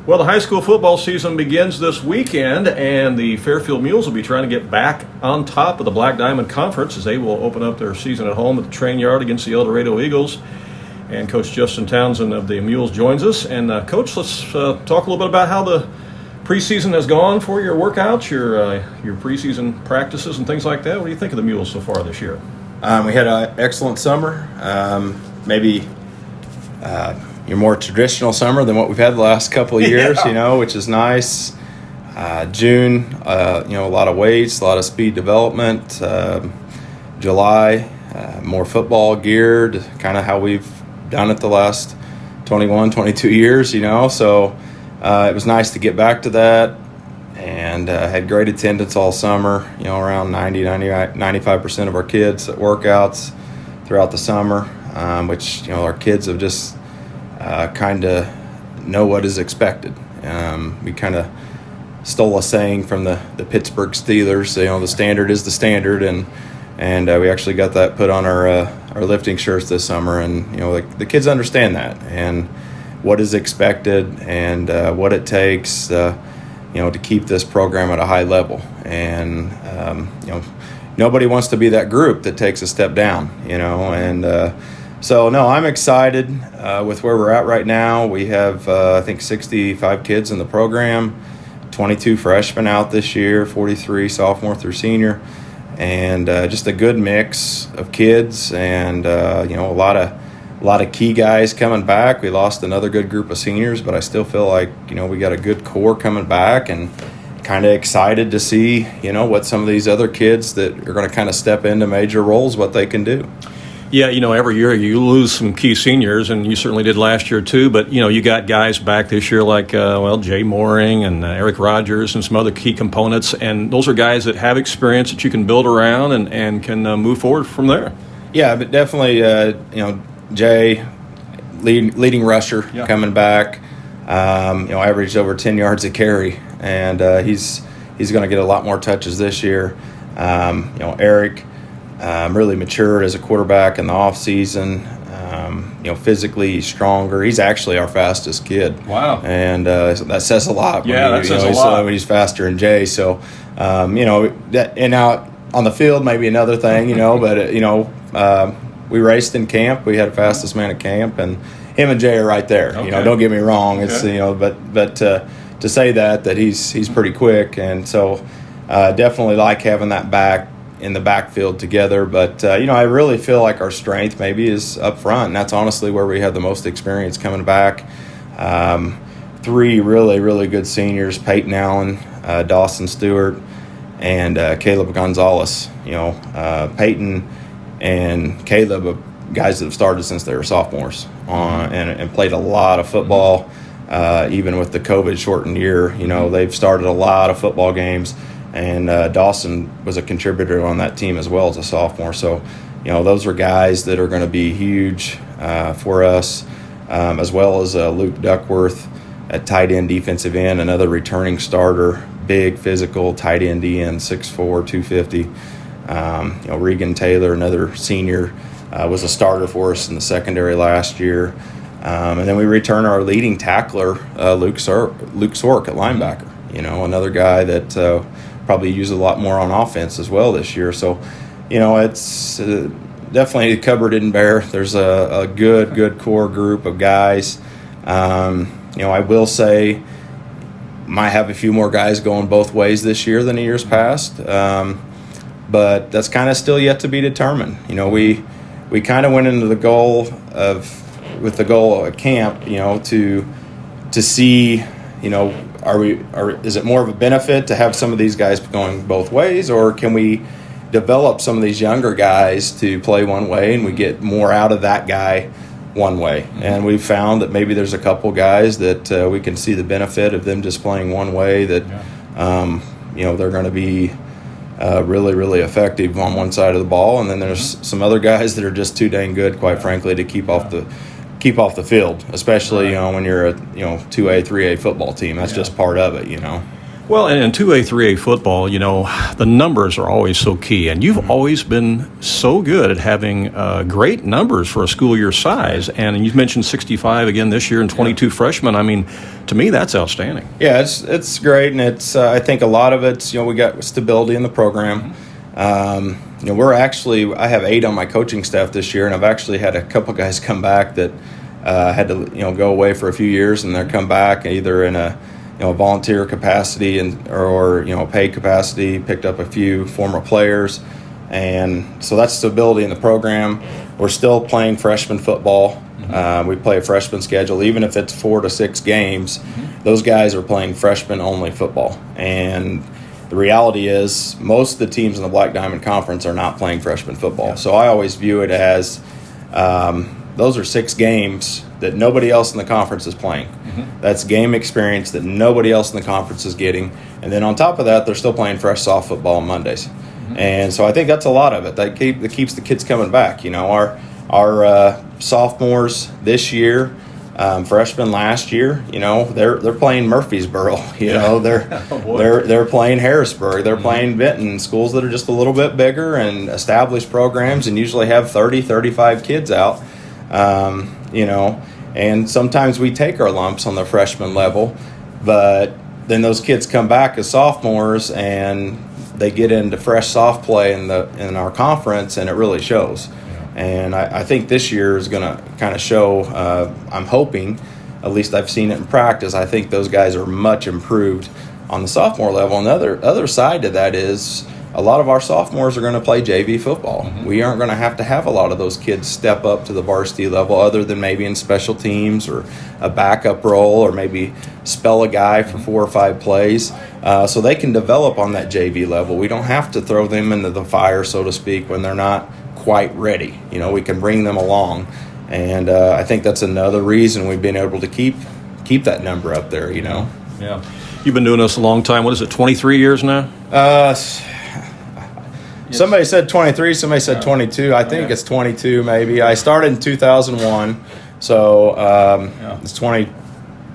Well, the high school football season begins this weekend, and the Fairfield Mules will be trying to get back on top of the Black Diamond Conference as they will open up their season at home at the Train Yard against the El Dorado Eagles. And Coach Justin Townsend of the Mules joins us. And Coach, let's talk a little bit about how the preseason has gone for your workouts, your preseason practices and things like that. What do you think of the Mules so far this year? We had an excellent summer. Maybe your more traditional summer than what we've had the last couple of years, which is nice. June, a lot of weights, a lot of speed development. July, more football geared, kind of how we've done it the last 21, 22 years, So it was nice to get back to that, and had great attendance all summer, around 95% of our kids at workouts throughout the summer, which, our kids have just kind of know what is expected. We kind of stole a saying from the Pittsburgh Steelers, the standard is the standard, and we actually got that put on our lifting shirts this summer, and the kids understand that and what is expected and what it takes to keep this program at a high level. And nobody wants to be that group that takes a step down, So, no, I'm excited with where we're at right now. We have, I think, 65 kids in the program, 22 freshmen out this year, 43 sophomore through senior, and just a good mix of kids and, a lot of key guys coming back. We lost another good group of seniors, but I still feel like, we got a good core coming back, and kind of excited to see, what some of these other kids that are going to kind of step into major roles, what they can do. Yeah, every year you lose some key seniors, and you certainly did last year too. But, you got guys back this year like, Jay Mooring and Eric Rogers and some other key components. And those are guys that have experience that you can build around and can move forward from there. Yeah, but definitely, Jay, leading rusher, coming back, averaged over 10 yards a carry. And he's going to get a lot more touches this year. Eric, really matured as a quarterback in the off season. Physically he's stronger. He's actually our fastest kid. Wow! And that says a lot. That says a lot. He's faster than Jay. So, that, and out on the field maybe another thing. But we raced in camp. We had fastest man at camp, and him and Jay are right there. Okay. Don't get me wrong. It's but to say that he's pretty quick, and so definitely like having that back in the backfield together. But I really feel like our strength maybe is up front, and that's honestly where we have the most experience coming back. 3 really, really good seniors: Peyton Allen, Dawson Stewart, and Caleb Gonzalez. Peyton and Caleb are guys that have started since they were sophomores and played a lot of football, even with the COVID shortened year. They've started a lot of football games. And Dawson was a contributor on that team as well as a sophomore. So, those are guys that are going to be huge for us, as well as Luke Duckworth at tight end, defensive end, another returning starter, big physical tight end, 6'4", 250. Regan Taylor, another senior, was a starter for us in the secondary last year. And then we return our leading tackler, Luke Sork at linebacker. Another guy that probably use a lot more on offense as well this year. So, it's definitely the cupboard isn't bare. There's a good core group of guys. I will say might have a few more guys going both ways this year than the years past. But that's kind of still yet to be determined. We kind of went into the goal at camp, to see, is it more of a benefit to have some of these guys going both ways, or can we develop some of these younger guys to play one way and we get more out of that guy one way? Mm-hmm. And we've found that maybe there's a couple guys that we can see the benefit of them just playing one way, that they're going to be really, really effective on one side of the ball, and then there's some other guys that are just too dang good, quite frankly, to keep off the field, especially when you're a 2A, 3A football team. That's just part of it. Well, and in 2A, 3A football, the numbers are always so key. And you've always been so good at having great numbers for a school your size. And you've mentioned 65 again this year and 22 freshmen. I mean, to me, that's outstanding. Yeah, it's great. And it's I think a lot of it's, we got stability in the program. I have 8 on my coaching staff this year, and I've actually had a couple guys come back that had to, go away for a few years, and they're come back either in a volunteer capacity or paid capacity, picked up a few former players. And so that's stability in the program. We're still playing freshman football. We play a freshman schedule. Even if it's 4 to 6 games, those guys are playing freshman-only football. And the reality is most of the teams in the Black Diamond Conference are not playing freshman football. So I always view it as those are 6 games that nobody else in the conference is playing. That's game experience that nobody else in the conference is getting. And then on top of that, they're still playing fresh soft football on Mondays. And so I think that's a lot of it. That keeps the kids coming back. Our sophomores this year, freshmen last year, they're playing Murfreesboro. They're playing Harrisburg. They're playing Benton, schools that are just a little bit bigger and established programs and usually have 30, 35 kids out. And sometimes we take our lumps on the freshman level, but then those kids come back as sophomores and they get into fresh soft play in our conference, and it really shows. And I think this year is going to kind of show, I'm hoping, at least I've seen it in practice, I think those guys are much improved on the sophomore level. And the other side to that is a lot of our sophomores are going to play JV football. We aren't going to have a lot of those kids step up to the varsity level other than maybe in special teams or a backup role or maybe spell a guy for 4 or 5 plays. So they can develop on that JV level. We don't have to throw them into the fire, so to speak, when they're not quite ready. We can bring them along. And I think that's another reason we've been able to keep that number up there, Yeah. You've been doing this a long time. What is it, 23 years now? Somebody said 23, somebody said 22. I think it's 22 maybe. I started in 2001, so it's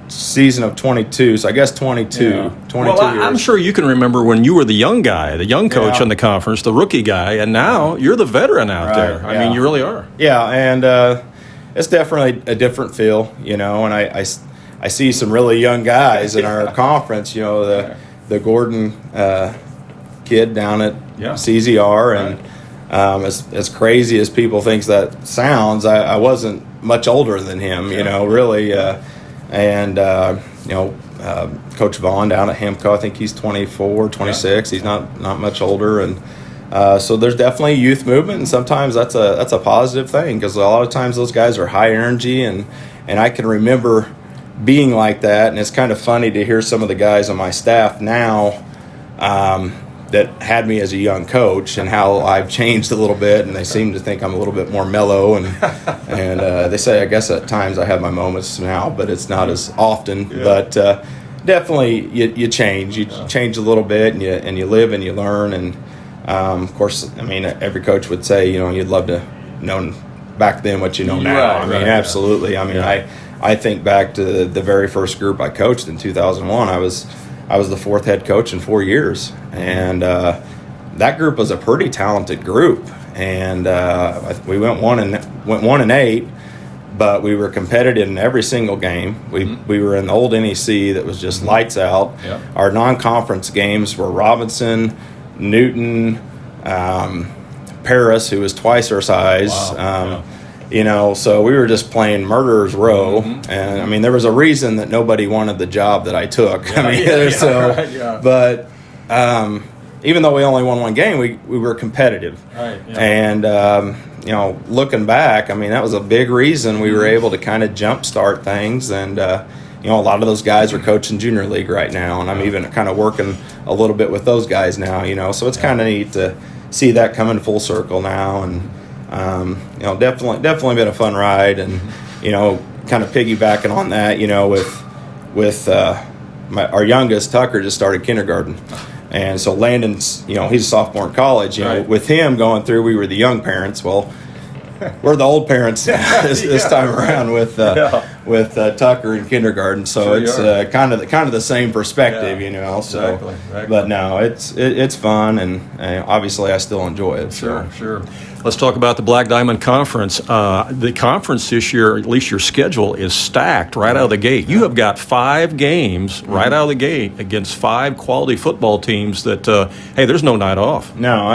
season of 22, so I guess 22. Yeah. 22 well, years. I'm sure you can remember when you were the young guy, the young coach in the conference, the rookie guy, and now you're the veteran out there. I mean, you really are. Yeah, and it's definitely a different feel, and I see some really young guys in our conference, the Gordon kid down at CZR, and as crazy as people think that sounds, I wasn't much older than him, really. Coach Vaughn down at Hemco, I think he's 24, 26. He's not much older, and so there's definitely youth movement, and sometimes that's a positive thing because a lot of times those guys are high energy, and I can remember being like that, and it's kind of funny to hear some of the guys on my staff now that had me as a young coach and how I've changed a little bit, and they seem to think I'm a little bit more mellow, and they say I guess at times I have my moments now, but it's not as often. But definitely you change a little bit, and you live and you learn, and of course, I mean, every coach would say you'd love to know back then what you know now. Absolutely. I mean, I think back to the very first group I coached in 2001. I was the 4th head coach in 4 years, and that group was a pretty talented group. And we went 1-8, but we were competitive in every single game. We were in the old NEC that was just lights out. Yep. Our non-conference games were Robinson, Newton, Paris, who was twice our size. Wow. So we were just playing murderer's row, and I mean, there was a reason that nobody wanted the job that I took. But even though we only won 1 game, we were competitive. Right. Yeah. And looking back, I mean, that was a big reason we were able to kind of jumpstart things. And a lot of those guys are coaching junior league right now, and I'm even kind of working a little bit with those guys now. So it's kind of neat to see that coming full circle now, and. Definitely been a fun ride, and kind of piggybacking on that, with our youngest, Tucker, just started kindergarten, and so Landon's, he's a sophomore in college. With him going through, we were the young parents. Well, we're the old parents this time around with with Tucker in kindergarten, so Sure it's kind of the same perspective, So, Exactly. but no, it's fun, and obviously I still enjoy it. Sure. Let's talk about the Black Diamond Conference. The conference this year, at least your schedule, is stacked right out of the gate. You have got 5 games right out of the gate against 5 quality football teams that, hey, there's no night off. No,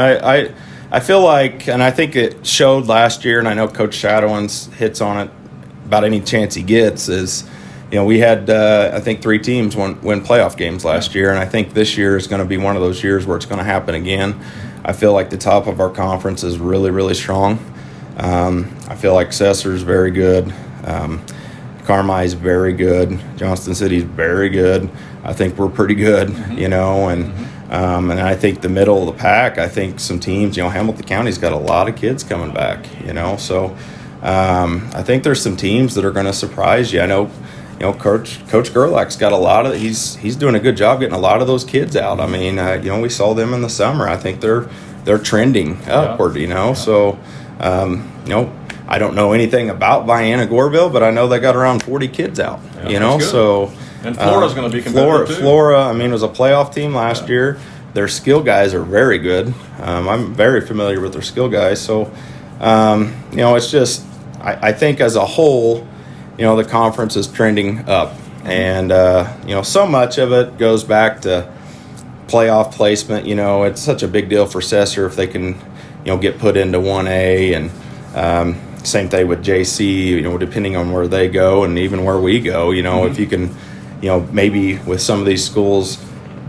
I feel like, and I think it showed last year, and I know Coach Shadowins hits on it about any chance he gets, is, we had, I think 3 teams win playoff games last year, and I think this year is going to be one of those years where it's going to happen again. I feel like the top of our conference is really, really strong. I feel like Cesar's very good. Carmi's very good. Johnston City's very good. I think we're pretty good, and I think the middle of the pack, I think some teams, Hamilton County's got a lot of kids coming back, so I think there's some teams that are going to surprise you. I know, Coach Gerlach's got a lot of, he's doing a good job getting a lot of those kids out. I mean, we saw them in the summer. I think they're trending upward, so, I don't know anything about Vienna Goreville, but I know they got around 40 kids out, so. And Flora's going to be competitive too. Flora, was a playoff team last year. Their skill guys are very good. I'm very familiar with their skill guys. So, it's just, I think as a whole, the conference is trending up. And, so much of it goes back to playoff placement. It's such a big deal for Cesar if they can, get put into 1A. And same thing with JC, depending on where they go and even where we go, if you can, maybe with some of these schools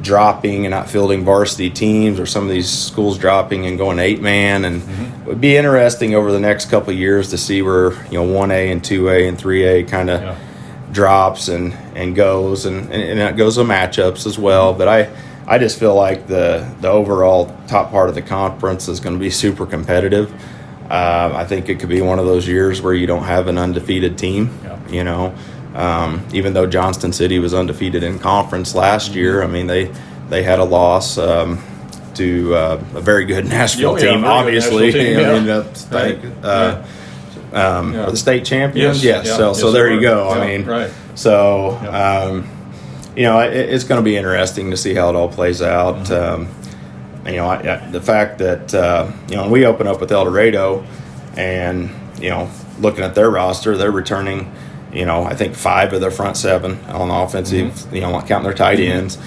dropping and not fielding varsity teams, or some of these schools dropping and going 8-man, and it would be interesting over the next couple of years to see where 1A and 2A and 3A kind of drops and goes, and that goes to matchups as well. But I just feel like the overall top part of the conference is going to be super competitive. I think it could be one of those years where you don't have an undefeated team, even though Johnston City was undefeated in conference last year. I mean, they had a loss to a very good Nashville team, obviously. For the state champions. Yes. So there you go. It's going to be interesting to see how it all plays out. The fact that we open up with El Dorado, and looking at their roster, they're returning I think 5 of their front 7 on offensive, counting their tight ends.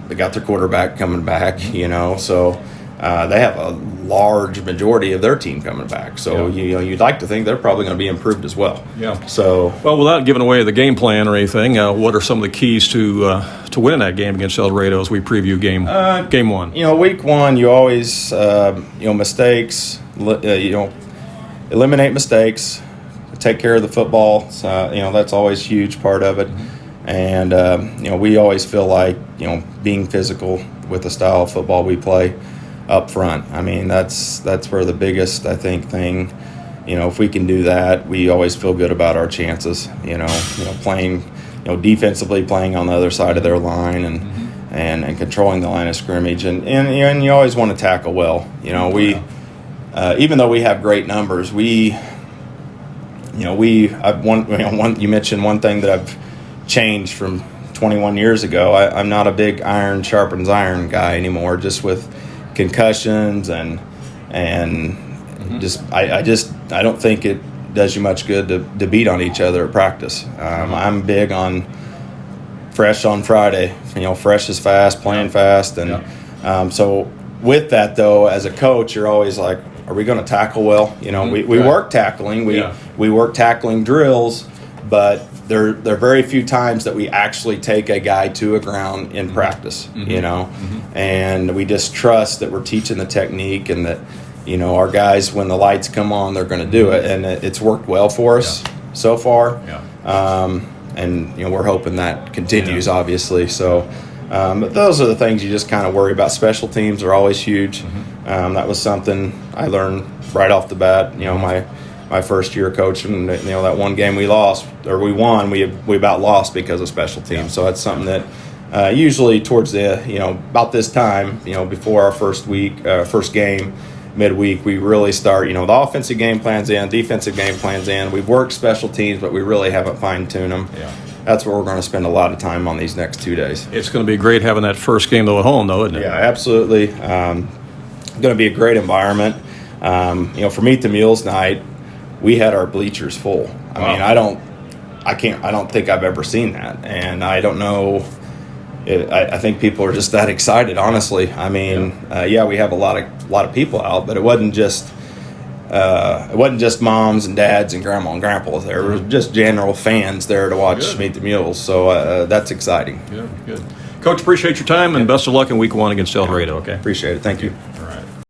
They got their quarterback coming back, so they have a large majority of their team coming back. So, you'd like to think they're probably going to be improved as well. Yeah. So, well, without giving away the game plan or anything, what are some of the keys to winning that game against El Dorado as we preview game 1? Week 1, you always, mistakes, eliminate mistakes, take care of the football. So, that's always a huge part of it. And, we always feel like, being physical with the style of football we play up front. I mean, that's where the biggest, I think, thing, if we can do that, we always feel good about our chances, playing, defensively playing on the other side of their line and controlling the line of scrimmage. And you always want to tackle well. We, even though we have great numbers, you mentioned one thing that I've changed from 21 years ago. I'm not a big iron sharpens iron guy anymore, just with concussions and I don't think it does you much good to beat on each other at practice. I'm big on fresh on Friday, fresh is fast, playing fast. And so with that, though, as a coach, you're always like, are we going to tackle well? We work tackling. We work tackling drills, but there are very few times that we actually take a guy to a ground in practice, and we just trust that we're teaching the technique and that, our guys, when the lights come on, they're going to do it. And it's worked well for us so far. And, we're hoping that continues, obviously. So, but those are the things you just kind of worry about. Special teams are always huge. That was something I learned right off the bat. My first year coaching, that one game we lost or we won, we about lost because of special teams. So that's something that usually towards the about this time, before our first game, midweek, we really start, the offensive game plans in, defensive game plans in. We've worked special teams, but we really haven't fine-tuned them. Yeah. That's where we're going to spend a lot of time on these next 2 days. It's going to be great having that first game, though, at home, though, isn't it? Yeah, absolutely. Going to be a great environment. For Meet the Mules night, we had our bleachers full. I mean, I don't think I've ever seen that, and I don't know. I think people are just that excited. Honestly, I mean, we have a lot of people out, but it wasn't just moms and dads and grandma and grandpa. There were just general fans there to watch Meet the Mules. So that's exciting. Good. Coach, appreciate your time and best of luck in week 1 against El Dorado. Okay. Appreciate it. Thank you. All right.